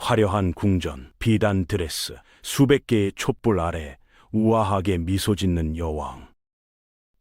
화려한 궁전, 비단 드레스, 수백 개의 촛불 아래 우아하게 미소 짓는 여왕.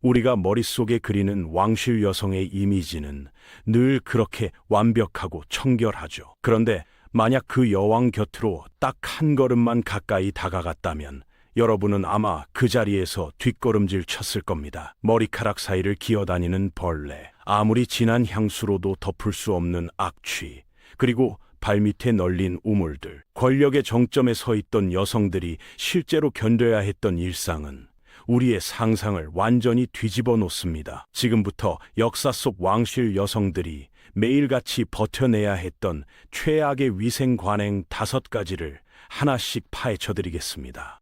우리가 머릿속에 그리는 왕실 여성의 이미지는 늘 그렇게 완벽하고 청결하죠. 그런데 만약 그 여왕 곁으로 딱 한 걸음만 가까이 다가갔다면 여러분은 아마 그 자리에서 뒷걸음질 쳤을 겁니다. 머리카락 사이를 기어다니는 벌레, 아무리 진한 향수로도 덮을 수 없는 악취, 그리고 발밑에 널린 우물들. 권력의 정점에 서 있던 여성들이 실제로 견뎌야 했던 일상은 우리의 상상을 완전히 뒤집어 놓습니다. 지금부터 역사 속 왕실 여성들이 매일같이 버텨내야 했던 최악의 위생 관행 5가지를 하나씩 파헤쳐 드리겠습니다.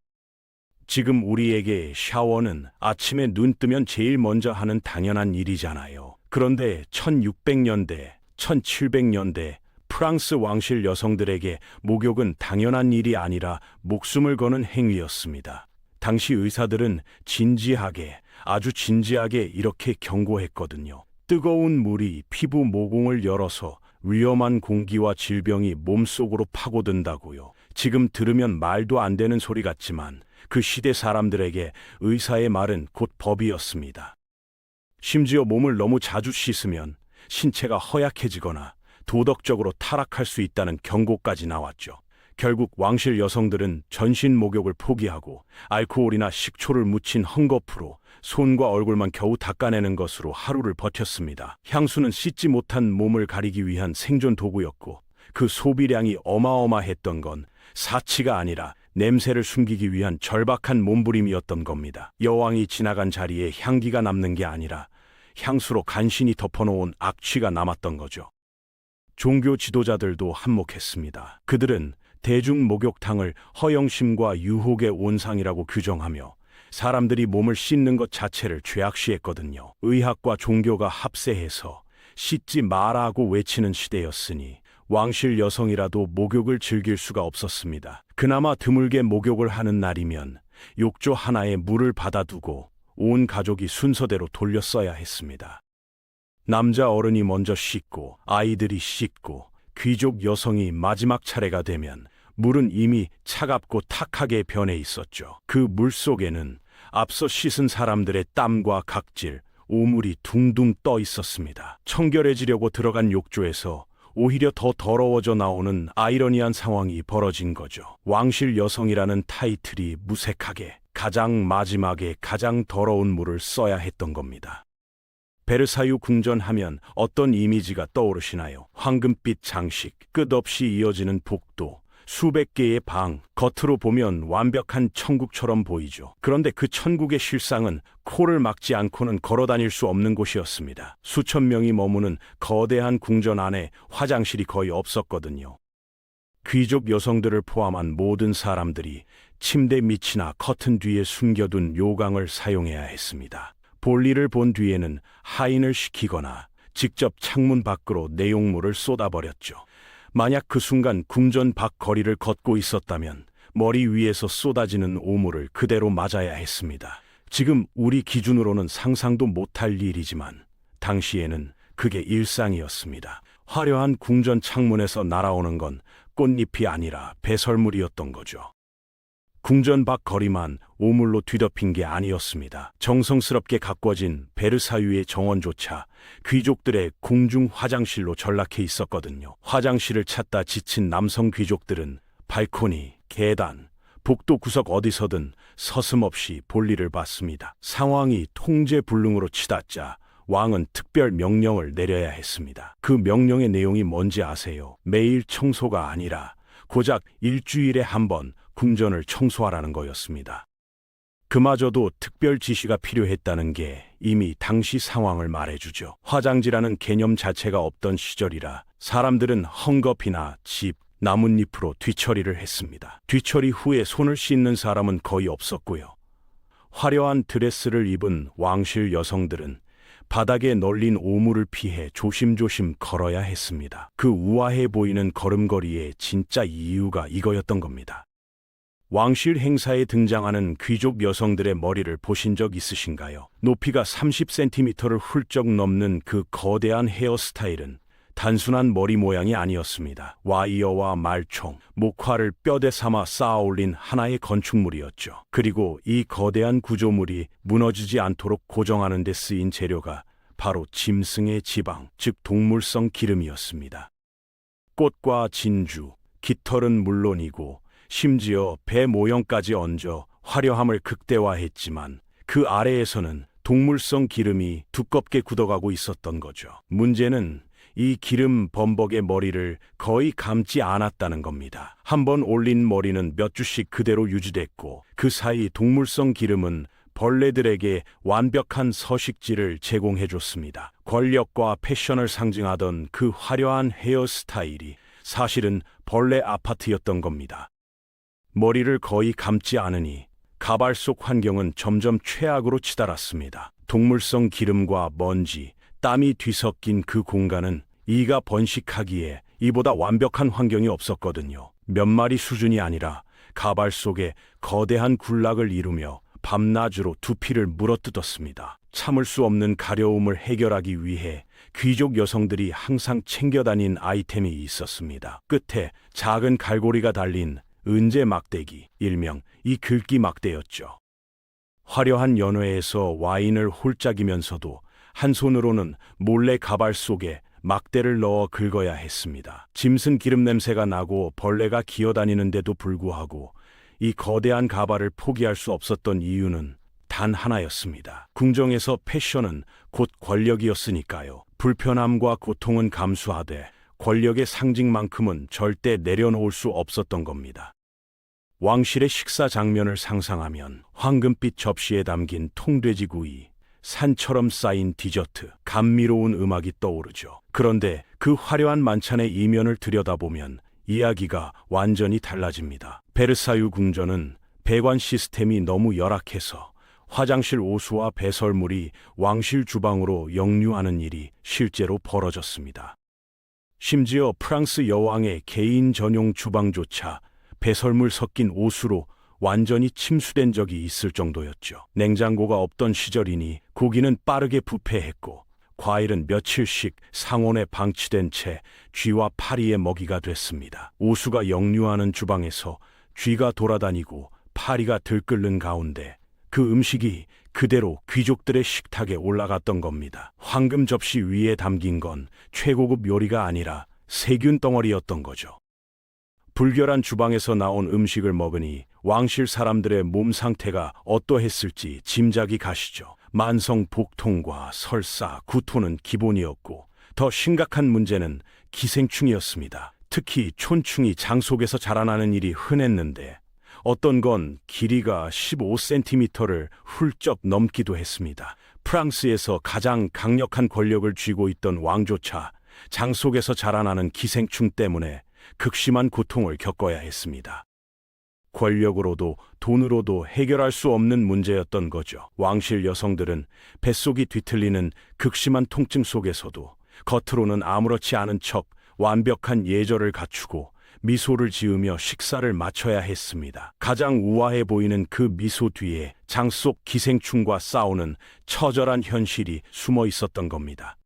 지금 우리에게 샤워는 아침에 눈 뜨면 제일 먼저 하는 당연한 일이잖아요. 그런데 1600년대, 1700년대 프랑스 왕실 여성들에게 목욕은 당연한 일이 아니라 목숨을 거는 행위였습니다. 당시 의사들은 진지하게, 아주 진지하게 이렇게 경고했거든요. 뜨거운 물이 피부 모공을 열어서 위험한 공기와 질병이 몸속으로 파고든다고요. 지금 들으면 말도 안 되는 소리 같지만 그 시대 사람들에게 의사의 말은 곧 법이었습니다. 심지어 몸을 너무 자주 씻으면 신체가 허약해지거나 도덕적으로 타락할 수 있다는 경고까지 나왔죠. 결국 왕실 여성들은 전신 목욕을 포기하고 알코올이나 식초를 묻힌 헝겊으로 손과 얼굴만 겨우 닦아내는 것으로 하루를 버텼습니다. 향수는 씻지 못한 몸을 가리기 위한 생존 도구였고 그 소비량이 어마어마했던 건 사치가 아니라 냄새를 숨기기 위한 절박한 몸부림이었던 겁니다. 여왕이 지나간 자리에 향기가 남는 게 아니라 향수로 간신히 덮어놓은 악취가 남았던 거죠. 종교 지도자들도 한몫했습니다. 그들은 대중 목욕탕을 허영심과 유혹의 온상이라고 규정하며 사람들이 몸을 씻는 것 자체를 죄악시했거든요. 의학과 종교가 합세해서 씻지 마라고 외치는 시대였으니 왕실 여성이라도 목욕을 즐길 수가 없었습니다. 그나마 드물게 목욕을 하는 날이면 욕조 하나에 물을 받아두고 온 가족이 순서대로 돌려 써야 했습니다. 남자 어른이 먼저 씻고 아이들이 씻고 귀족 여성이 마지막 차례가 되면 물은 이미 차갑고 탁하게 변해 있었죠. 그 물 속에는 앞서 씻은 사람들의 땀과 각질, 오물이 둥둥 떠 있었습니다. 청결해지려고 들어간 욕조에서 오히려 더 더러워져 나오는 아이러니한 상황이 벌어진 거죠. 왕실 여성이라는 타이틀이 무색하게 가장 마지막에 가장 더러운 물을 써야 했던 겁니다. 베르사유 궁전 하면 어떤 이미지가 떠오르시나요? 황금빛 장식, 끝없이 이어지는 복도, 수백 개의 방, 겉으로 보면 완벽한 천국처럼 보이죠. 그런데 그 천국의 실상은 코를 막지 않고는 걸어 다닐 수 없는 곳이었습니다. 수천 명이 머무는 거대한 궁전 안에 화장실이 거의 없었거든요. 귀족 여성들을 포함한 모든 사람들이 침대 밑이나 커튼 뒤에 숨겨둔 요강을 사용해야 했습니다. 볼일을 본 뒤에는 하인을 시키거나 직접 창문 밖으로 내용물을 쏟아버렸죠. 만약 그 순간 궁전 밖 거리를 걷고 있었다면 머리 위에서 쏟아지는 오물을 그대로 맞아야 했습니다. 지금 우리 기준으로는 상상도 못할 일이지만 당시에는 그게 일상이었습니다. 화려한 궁전 창문에서 날아오는 건 꽃잎이 아니라 배설물이었던 거죠. 궁전 밖 거리만 오물로 뒤덮인 게 아니었습니다. 정성스럽게 가꿔진 베르사유의 정원조차 귀족들의 궁중 화장실로 전락해 있었거든요. 화장실을 찾다 지친 남성 귀족들은 발코니, 계단, 복도 구석 어디서든 서슴없이 볼일을 봤습니다. 상황이 통제불능으로 치닫자 왕은 특별 명령을 내려야 했습니다. 그 명령의 내용이 뭔지 아세요? 매일 청소가 아니라 고작 일주일에 한 번 궁전을 청소하라는 거였습니다. 그마저도 특별 지시가 필요했다는 게 이미 당시 상황을 말해주죠. 화장지라는 개념 자체가 없던 시절이라 사람들은 헝겊이나 집, 나뭇잎으로 뒤처리를 했습니다. 뒤처리 후에 손을 씻는 사람은 거의 없었고요. 화려한 드레스를 입은 왕실 여성들은 바닥에 널린 오물을 피해 조심조심 걸어야 했습니다. 그 우아해 보이는 걸음걸이의 진짜 이유가 이거였던 겁니다. 왕실 행사에 등장하는 귀족 여성들의 머리를 보신 적 있으신가요? 높이가 30cm를 훌쩍 넘는 그 거대한 헤어스타일은 단순한 머리 모양이 아니었습니다. 와이어와 말총, 목화를 뼈대 삼아 쌓아 올린 하나의 건축물이었죠. 그리고 이 거대한 구조물이 무너지지 않도록 고정하는 데 쓰인 재료가 바로 짐승의 지방, 즉 동물성 기름이었습니다. 꽃과 진주, 깃털은 물론이고 심지어 배 모형까지 얹어 화려함을 극대화했지만 그 아래에서는 동물성 기름이 두껍게 굳어가고 있었던 거죠. 문제는 이 기름 범벅의 머리를 거의 감지 않았다는 겁니다. 한번 올린 머리는 몇 주씩 그대로 유지됐고 그 사이 동물성 기름은 벌레들에게 완벽한 서식지를 제공해줬습니다. 권력과 패션을 상징하던 그 화려한 헤어스타일이 사실은 벌레 아파트였던 겁니다. 머리를 거의 감지 않으니 가발 속 환경은 점점 최악으로 치달았습니다. 동물성 기름과 먼지, 땀이 뒤섞인 그 공간은 이가 번식하기에 이보다 완벽한 환경이 없었거든요. 몇 마리 수준이 아니라 가발 속에 거대한 군락을 이루며 밤낮으로 두피를 물어뜯었습니다. 참을 수 없는 가려움을 해결하기 위해 귀족 여성들이 항상 챙겨 다닌 아이템이 있었습니다. 끝에 작은 갈고리가 달린 은재 막대기, 일명 이 긁기 막대였죠. 화려한 연회에서 와인을 홀짝이면서도 한 손으로는 몰래 가발 속에 막대를 넣어 긁어야 했습니다. 짐승 기름 냄새가 나고 벌레가 기어다니는데도 불구하고 이 거대한 가발을 포기할 수 없었던 이유는 단 하나였습니다. 궁정에서 패션은 곧 권력이었으니까요. 불편함과 고통은 감수하되 권력의 상징만큼은 절대 내려놓을 수 없었던 겁니다. 왕실의 식사 장면을 상상하면 황금빛 접시에 담긴 통돼지구이, 산처럼 쌓인 디저트, 감미로운 음악이 떠오르죠. 그런데 그 화려한 만찬의 이면을 들여다보면 이야기가 완전히 달라집니다. 베르사유 궁전은 배관 시스템이 너무 열악해서 화장실 오수와 배설물이 왕실 주방으로 역류하는 일이 실제로 벌어졌습니다. 심지어 프랑스 여왕의 개인 전용 주방조차 배설물 섞인 오수로 완전히 침수된 적이 있을 정도였죠. 냉장고가 없던 시절이니 고기는 빠르게 부패했고 과일은 며칠씩 상온에 방치된 채 쥐와 파리의 먹이가 됐습니다. 오수가 역류하는 주방에서 쥐가 돌아다니고 파리가 들끓는 가운데 그 음식이 그대로 귀족들의 식탁에 올라갔던 겁니다. 황금 접시 위에 담긴 건 최고급 요리가 아니라 세균 덩어리였던 거죠. 불결한 주방에서 나온 음식을 먹으니 왕실 사람들의 몸 상태가 어떠했을지 짐작이 가시죠. 만성 복통과 설사, 구토는 기본이었고 더 심각한 문제는 기생충이었습니다. 특히 촌충이 장 속에서 자라나는 일이 흔했는데 어떤 건 길이가 15cm를 훌쩍 넘기도 했습니다. 프랑스에서 가장 강력한 권력을 쥐고 있던 왕조차 장 속에서 자라나는 기생충 때문에 극심한 고통을 겪어야 했습니다. 권력으로도 돈으로도 해결할 수 없는 문제였던 거죠. 왕실 여성들은 뱃속이 뒤틀리는 극심한 통증 속에서도 겉으로는 아무렇지 않은 척 완벽한 예절을 갖추고 미소를 지으며 식사를 마쳐야 했습니다. 가장 우아해 보이는 그 미소 뒤에 장 속 기생충과 싸우는 처절한 현실이 숨어 있었던 겁니다.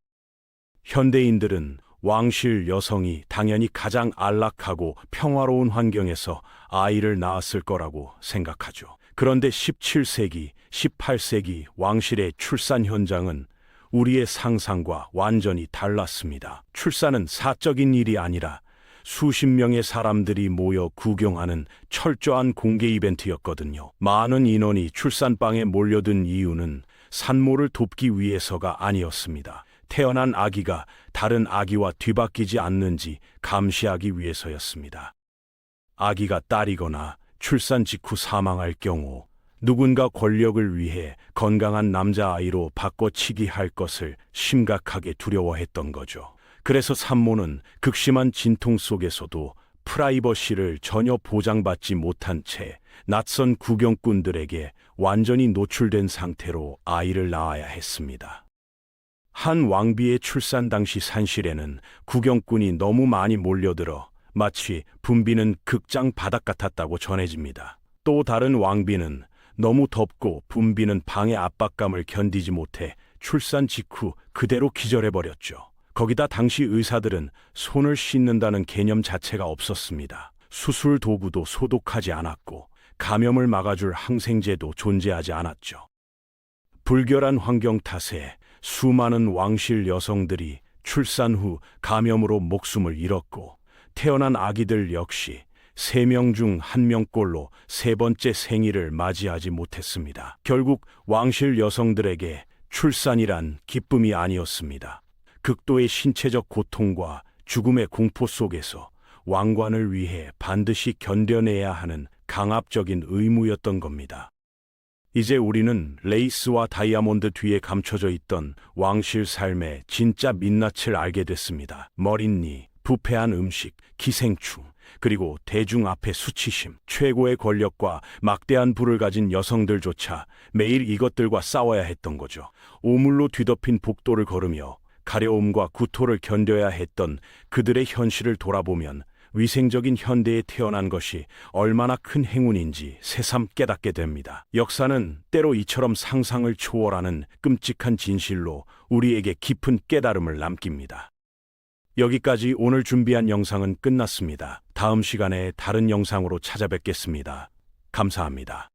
현대인들은 왕실 여성이 당연히 가장 안락하고 평화로운 환경에서 아이를 낳았을 거라고 생각하죠. 그런데 17세기, 18세기 왕실의 출산 현장은 우리의 상상과 완전히 달랐습니다. 출산은 사적인 일이 아니라 수십 명의 사람들이 모여 구경하는 철저한 공개 이벤트였거든요. 많은 인원이 출산방에 몰려든 이유는 산모를 돕기 위해서가 아니었습니다. 태어난 아기가 다른 아기와 뒤바뀌지 않는지 감시하기 위해서였습니다. 아기가 딸이거나 출산 직후 사망할 경우 누군가 권력을 위해 건강한 남자아이로 바꿔치기 할 것을 심각하게 두려워했던 거죠. 그래서 산모는 극심한 진통 속에서도 프라이버시를 전혀 보장받지 못한 채 낯선 구경꾼들에게 완전히 노출된 상태로 아이를 낳아야 했습니다. 한 왕비의 출산 당시 산실에는 구경꾼이 너무 많이 몰려들어 마치 붐비는 극장 바닥 같았다고 전해집니다. 또 다른 왕비는 너무 덥고 붐비는 방의 압박감을 견디지 못해 출산 직후 그대로 기절해버렸죠. 거기다 당시 의사들은 손을 씻는다는 개념 자체가 없었습니다. 수술 도구도 소독하지 않았고 감염을 막아줄 항생제도 존재하지 않았죠. 불결한 환경 탓에 수많은 왕실 여성들이 출산 후 감염으로 목숨을 잃었고 태어난 아기들 역시 3명 중 1명꼴로 세 번째 생일을 맞이하지 못했습니다. 결국 왕실 여성들에게 출산이란 기쁨이 아니었습니다. 극도의 신체적 고통과 죽음의 공포 속에서 왕관을 위해 반드시 견뎌내야 하는 강압적인 의무였던 겁니다. 이제 우리는 레이스와 다이아몬드 뒤에 감춰져 있던 왕실 삶의 진짜 민낯을 알게 됐습니다. 머릿니, 부패한 음식, 기생충, 그리고 대중 앞의 수치심, 최고의 권력과 막대한 부를 가진 여성들조차 매일 이것들과 싸워야 했던 거죠. 오물로 뒤덮인 복도를 걸으며 가려움과 구토를 견뎌야 했던 그들의 현실을 돌아보면 위생적인 현대에 태어난 것이 얼마나 큰 행운인지 새삼 깨닫게 됩니다. 역사는 때로 이처럼 상상을 초월하는 끔찍한 진실로 우리에게 깊은 깨달음을 남깁니다. 여기까지 오늘 준비한 영상은 끝났습니다. 다음 시간에 다른 영상으로 찾아뵙겠습니다. 감사합니다.